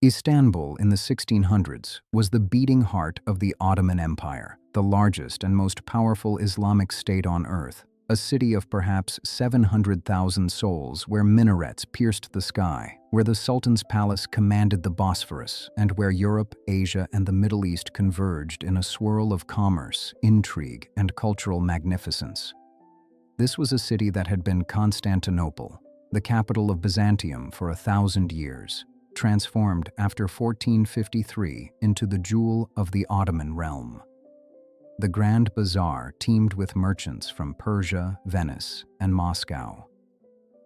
Istanbul in the 1600s was the beating heart of the Ottoman Empire, the largest and most powerful Islamic state on earth, a city of perhaps 700,000 souls where minarets pierced the sky, where the Sultan's palace commanded the Bosphorus, and where Europe, Asia, and the Middle East converged in a swirl of commerce, intrigue, and cultural magnificence. This was a city that had been Constantinople, the capital of Byzantium for 1,000 years, transformed after 1453 into the jewel of the Ottoman realm. The Grand Bazaar teemed with merchants from Persia, Venice, and Moscow.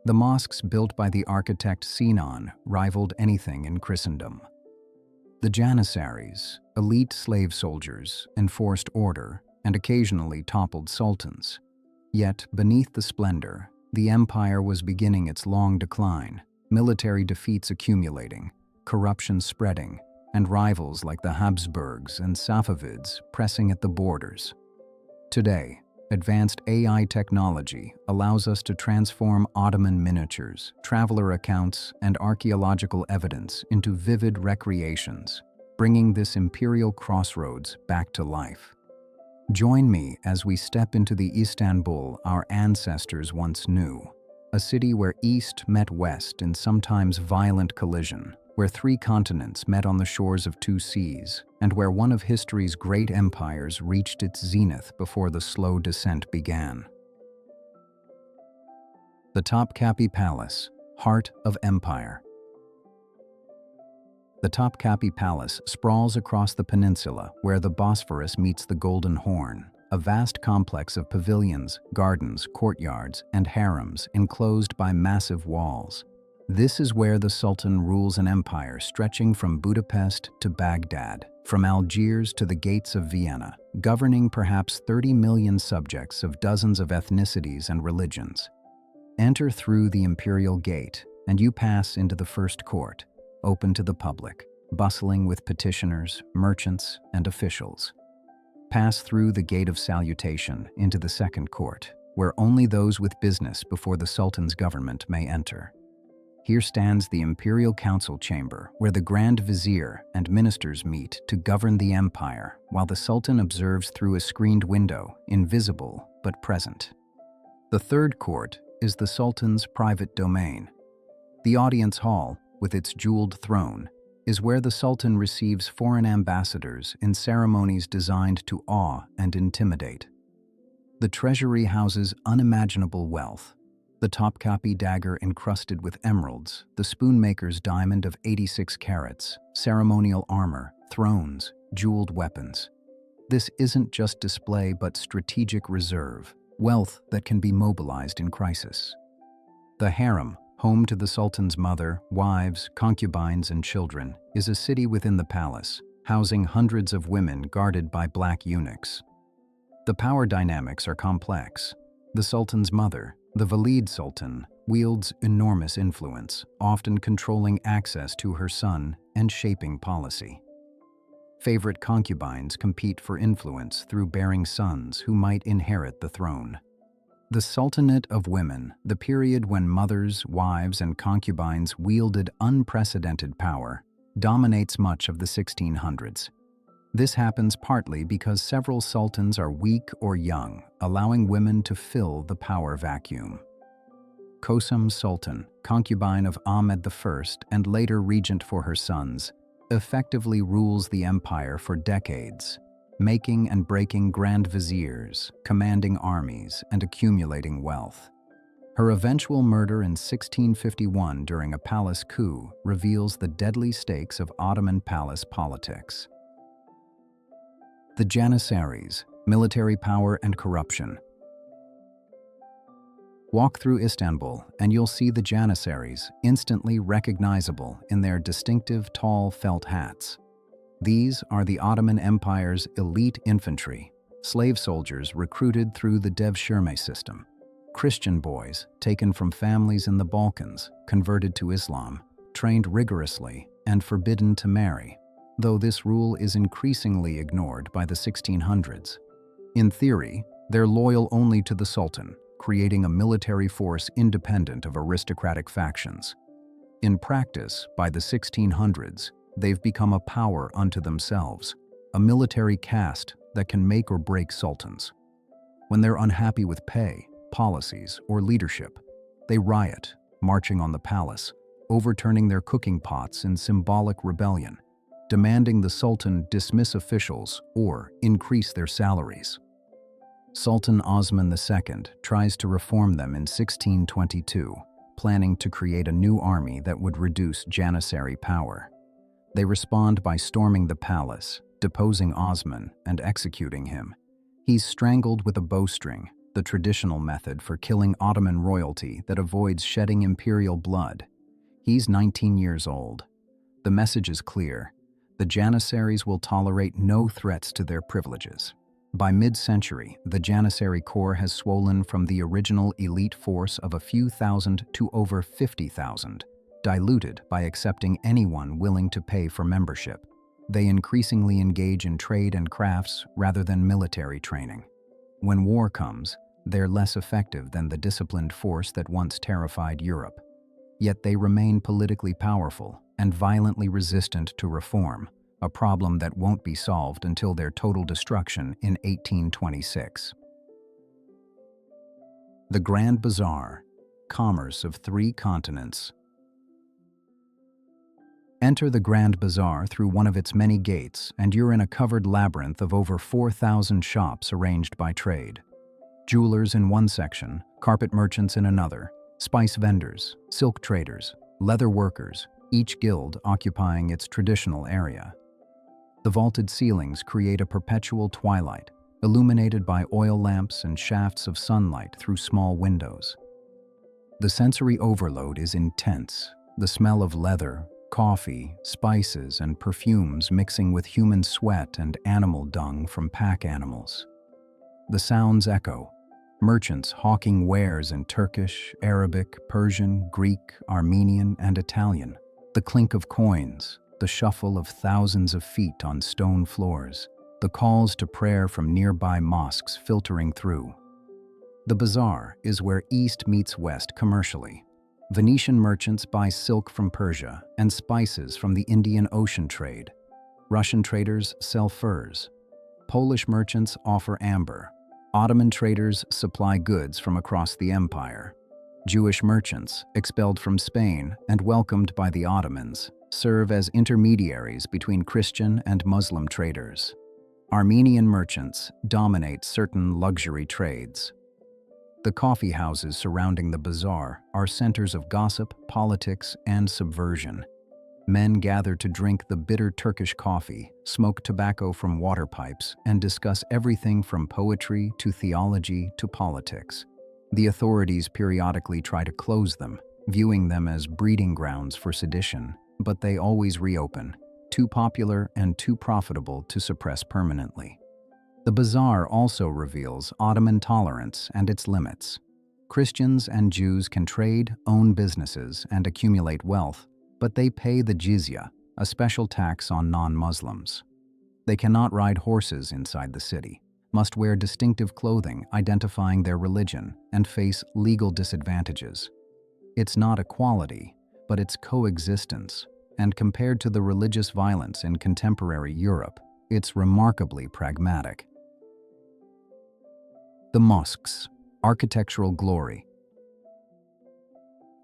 The mosques built by the architect Sinan rivaled anything in Christendom. The Janissaries, elite slave soldiers, enforced order and occasionally toppled sultans. Yet, beneath the splendor, the empire was beginning its long decline, military defeats accumulating, corruption spreading, and rivals like the Habsburgs and Safavids pressing at the borders. Today, advanced AI technology allows us to transform Ottoman miniatures, traveler accounts, and archaeological evidence into vivid recreations, bringing this imperial crossroads back to life. Join me as we step into the Istanbul our ancestors once knew, a city where East met West in sometimes violent collision, where 3 continents met on the shores of 2 seas, and where one of history's great empires reached its zenith before the slow descent began. The Topkapi Palace, heart of empire. The Topkapi Palace sprawls across the peninsula where the Bosphorus meets the Golden Horn, a vast complex of pavilions, gardens, courtyards, and harems enclosed by massive walls. This is where the Sultan rules an empire stretching from Budapest to Baghdad, from Algiers to the gates of Vienna, governing perhaps 30 million subjects of dozens of ethnicities and religions. Enter through the imperial gate, and you pass into the first court, open to the public, bustling with petitioners, merchants, and officials. Pass through the gate of salutation into the second court, where only those with business before the Sultan's government may enter. Here stands the imperial council chamber, where the Grand Vizier and ministers meet to govern the empire, while the Sultan observes through a screened window, invisible but present. The third court is the Sultan's private domain. The audience hall, with its jeweled throne, is where the Sultan receives foreign ambassadors in ceremonies designed to awe and intimidate. The treasury houses unimaginable wealth: the Topkapi dagger encrusted with emeralds, the spoonmaker's diamond of 86 carats, ceremonial armor, thrones, jeweled weapons. This isn't just display but strategic reserve, wealth that can be mobilized in crisis. The harem, home to the Sultan's mother, wives, concubines, and children, is a city within the palace, housing hundreds of women guarded by black eunuchs. The power dynamics are complex. The Sultan's mother, the Valid Sultan, wields enormous influence, often controlling access to her son and shaping policy. Favorite concubines compete for influence through bearing sons who might inherit the throne. The Sultanate of Women, the period when mothers, wives, and concubines wielded unprecedented power, dominates much of the 1600s. This happens partly because several sultans are weak or young, allowing women to fill the power vacuum. Kosum Sultan, concubine of Ahmed I and later regent for her sons, effectively rules the empire for decades, making and breaking grand viziers, commanding armies, and accumulating wealth. Her eventual murder in 1651 during a palace coup reveals the deadly stakes of Ottoman palace politics. The Janissaries, military power and corruption. Walk through Istanbul and you'll see the Janissaries, instantly recognizable in their distinctive tall felt hats. These are the Ottoman Empire's elite infantry, slave soldiers recruited through the Devshirme system, Christian boys taken from families in the Balkans, converted to Islam, trained rigorously, and forbidden to marry, though this rule is increasingly ignored by the 1600s. In theory, they're loyal only to the Sultan, creating a military force independent of aristocratic factions. In practice, by the 1600s, They've become a power unto themselves, a military caste that can make or break sultans. When they're unhappy with pay, policies, or leadership, they riot, marching on the palace, overturning their cooking pots in symbolic rebellion, demanding the sultan dismiss officials or increase their salaries. Sultan Osman II tries to reform them in 1622, planning to create a new army that would reduce Janissary power. They respond by storming the palace, deposing Osman, and executing him. He's strangled with a bowstring, the traditional method for killing Ottoman royalty that avoids shedding imperial blood. He's 19 years old. The message is clear. The Janissaries will tolerate no threats to their privileges. By mid-century, the Janissary Corps has swollen from the original elite force of a few thousand to over 50,000, diluted by accepting anyone willing to pay for membership. They increasingly engage in trade and crafts rather than military training. When war comes, they're less effective than the disciplined force that once terrified Europe. Yet they remain politically powerful and violently resistant to reform, a problem that won't be solved until their total destruction in 1826. The Grand Bazaar, commerce of 3 continents. Enter the Grand Bazaar through one of its many gates, and you're in a covered labyrinth of over 4,000 shops arranged by trade. Jewelers in one section, carpet merchants in another, spice vendors, silk traders, leather workers, each guild occupying its traditional area. The vaulted ceilings create a perpetual twilight, illuminated by oil lamps and shafts of sunlight through small windows. The sensory overload is intense, the smell of leather, coffee, spices, and perfumes mixing with human sweat and animal dung from pack animals. The sounds echo, merchants hawking wares in Turkish, Arabic, Persian, Greek, Armenian, and Italian. The clink of coins, the shuffle of thousands of feet on stone floors, the calls to prayer from nearby mosques filtering through. The bazaar is where East meets West commercially. Venetian merchants buy silk from Persia and spices from the Indian Ocean trade. Russian traders sell furs. Polish merchants offer amber. Ottoman traders supply goods from across the empire. Jewish merchants, expelled from Spain and welcomed by the Ottomans, serve as intermediaries between Christian and Muslim traders. Armenian merchants dominate certain luxury trades. The coffee houses surrounding the bazaar are centers of gossip, politics, and subversion. Men gather to drink the bitter Turkish coffee, smoke tobacco from water pipes, and discuss everything from poetry to theology to politics. The authorities periodically try to close them, viewing them as breeding grounds for sedition, but they always reopen, too popular and too profitable to suppress permanently. The bazaar also reveals Ottoman tolerance and its limits. Christians and Jews can trade, own businesses, and accumulate wealth, but they pay the jizya, a special tax on non-Muslims. They cannot ride horses inside the city, must wear distinctive clothing identifying their religion, and face legal disadvantages. It's not equality, but it's coexistence, and compared to the religious violence in contemporary Europe, it's remarkably pragmatic. The mosques, architectural glory.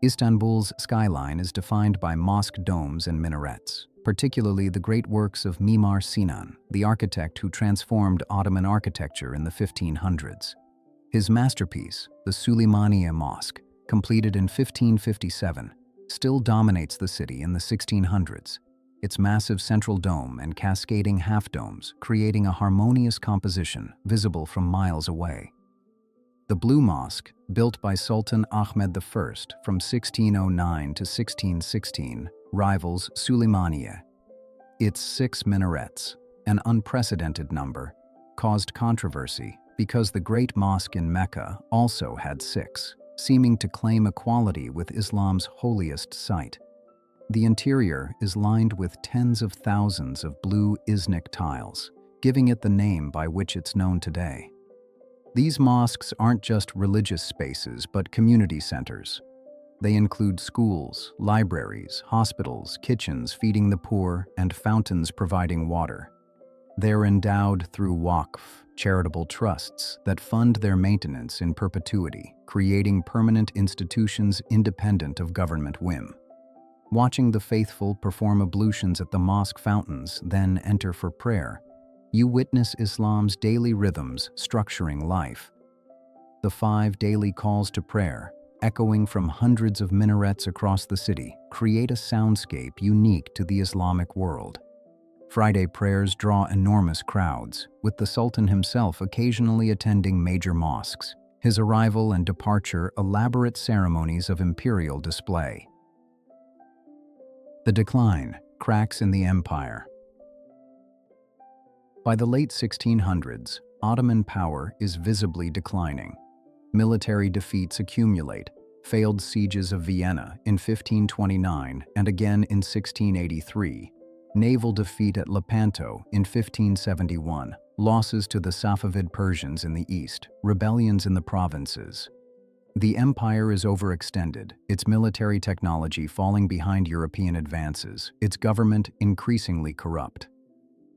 Istanbul's skyline is defined by mosque domes and minarets, particularly the great works of Mimar Sinan, the architect who transformed Ottoman architecture in the 1500s. His masterpiece, the Süleymaniye Mosque, completed in 1557, still dominates the city in the 1600s. Its massive central dome and cascading half-domes creating a harmonious composition visible from miles away. The Blue Mosque, built by Sultan Ahmed I from 1609 to 1616, rivals Süleymaniye. Its 6 minarets, an unprecedented number, caused controversy because the Great Mosque in Mecca also had 6, seeming to claim equality with Islam's holiest site. The interior is lined with tens of thousands of blue Iznik tiles, giving it the name by which it's known today. These mosques aren't just religious spaces but community centers. They include schools, libraries, hospitals, kitchens feeding the poor, and fountains providing water. They're endowed through waqf, charitable trusts that fund their maintenance in perpetuity, creating permanent institutions independent of government whim. Watching the faithful perform ablutions at the mosque fountains, then enter for prayer, you witness Islam's daily rhythms structuring life. The 5 daily calls to prayer, echoing from hundreds of minarets across the city, create a soundscape unique to the Islamic world. Friday prayers draw enormous crowds, with the Sultan himself occasionally attending major mosques. His arrival and departure elaborate ceremonies of imperial display. The decline, cracks in the empire. By the late 1600s, Ottoman power is visibly declining. Military defeats accumulate, failed sieges of Vienna in 1529 and again in 1683, naval defeat at Lepanto in 1571, losses to the Safavid Persians in the east, rebellions in the provinces. The empire is overextended, its military technology falling behind European advances, its government increasingly corrupt.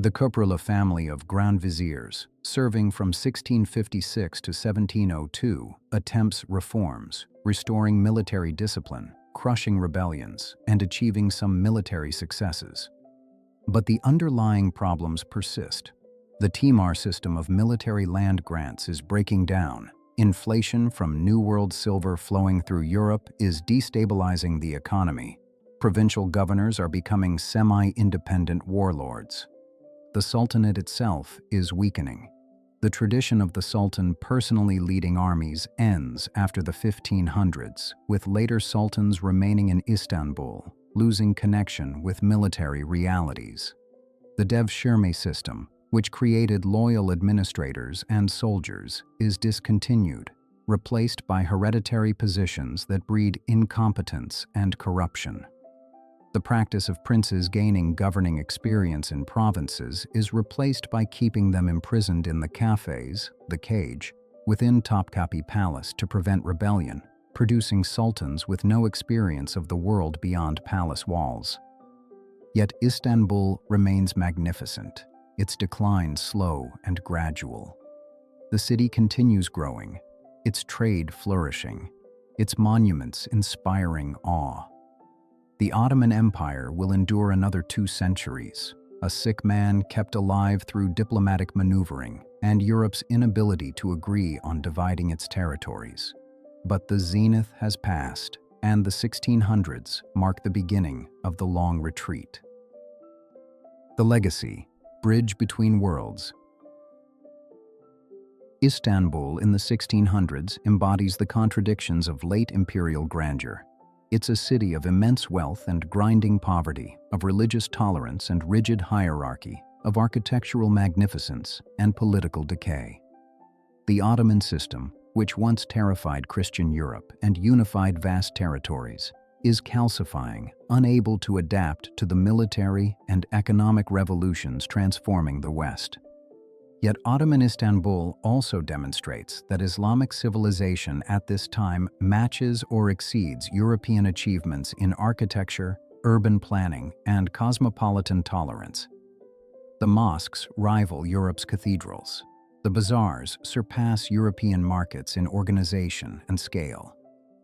The Kuprula family of Grand Viziers, serving from 1656 to 1702, attempts reforms, restoring military discipline, crushing rebellions, and achieving some military successes. But the underlying problems persist. The Timar system of military land grants is breaking down. Inflation from New World silver flowing through Europe is destabilizing the economy. Provincial governors are becoming semi-independent warlords. The Sultanate itself is weakening. The tradition of the Sultan personally leading armies ends after the 1500s, with later sultans remaining in Istanbul, losing connection with military realities. The Devshirme system, which created loyal administrators and soldiers, is discontinued, replaced by hereditary positions that breed incompetence and corruption. The practice of princes gaining governing experience in provinces is replaced by keeping them imprisoned in the cafes, the cage, within Topkapi Palace to prevent rebellion, producing sultans with no experience of the world beyond palace walls. Yet Istanbul remains magnificent, its decline slow and gradual. The city continues growing, its trade flourishing, its monuments inspiring awe. The Ottoman Empire will endure another 2 centuries, a sick man kept alive through diplomatic maneuvering and Europe's inability to agree on dividing its territories. But the zenith has passed, and the 1600s mark the beginning of the long retreat. The legacy, bridge between worlds. Istanbul in the 1600s embodies the contradictions of late imperial grandeur. It's a city of immense wealth and grinding poverty, of religious tolerance and rigid hierarchy, of architectural magnificence and political decay. The Ottoman system, which once terrified Christian Europe and unified vast territories, is calcifying, unable to adapt to the military and economic revolutions transforming the West. Yet Ottoman Istanbul also demonstrates that Islamic civilization at this time matches or exceeds European achievements in architecture, urban planning, and cosmopolitan tolerance. The mosques rival Europe's cathedrals. The bazaars surpass European markets in organization and scale.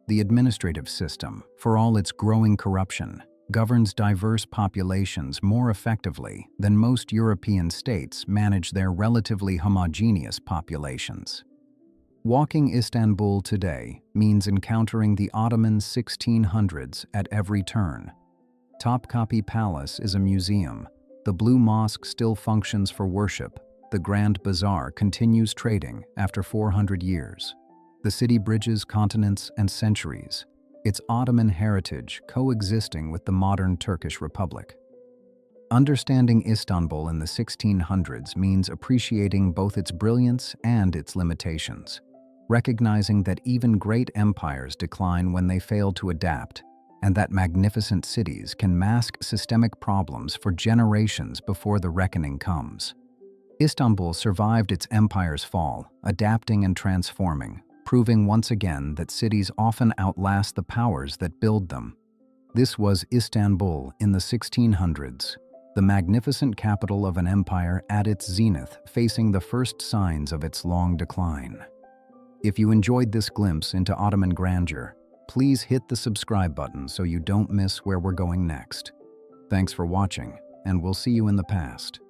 The administrative system, for all its growing corruption, governs diverse populations more effectively than most European states manage their relatively homogeneous populations. Walking Istanbul today means encountering the Ottoman 1600s at every turn. Topkapi Palace is a museum. The Blue Mosque still functions for worship. The Grand Bazaar continues trading after 400 years. The city bridges continents and centuries, its Ottoman heritage coexisting with the modern Turkish Republic. Understanding Istanbul in the 1600s means appreciating both its brilliance and its limitations, recognizing that even great empires decline when they fail to adapt, and that magnificent cities can mask systemic problems for generations before the reckoning comes. Istanbul survived its empire's fall, adapting and transforming, proving once again that cities often outlast the powers that build them. This was Istanbul in the 1600s, the magnificent capital of an empire at its zenith, facing the first signs of its long decline. If you enjoyed this glimpse into Ottoman grandeur, please hit the subscribe button so you don't miss where we're going next. Thanks for watching, and we'll see you in the past.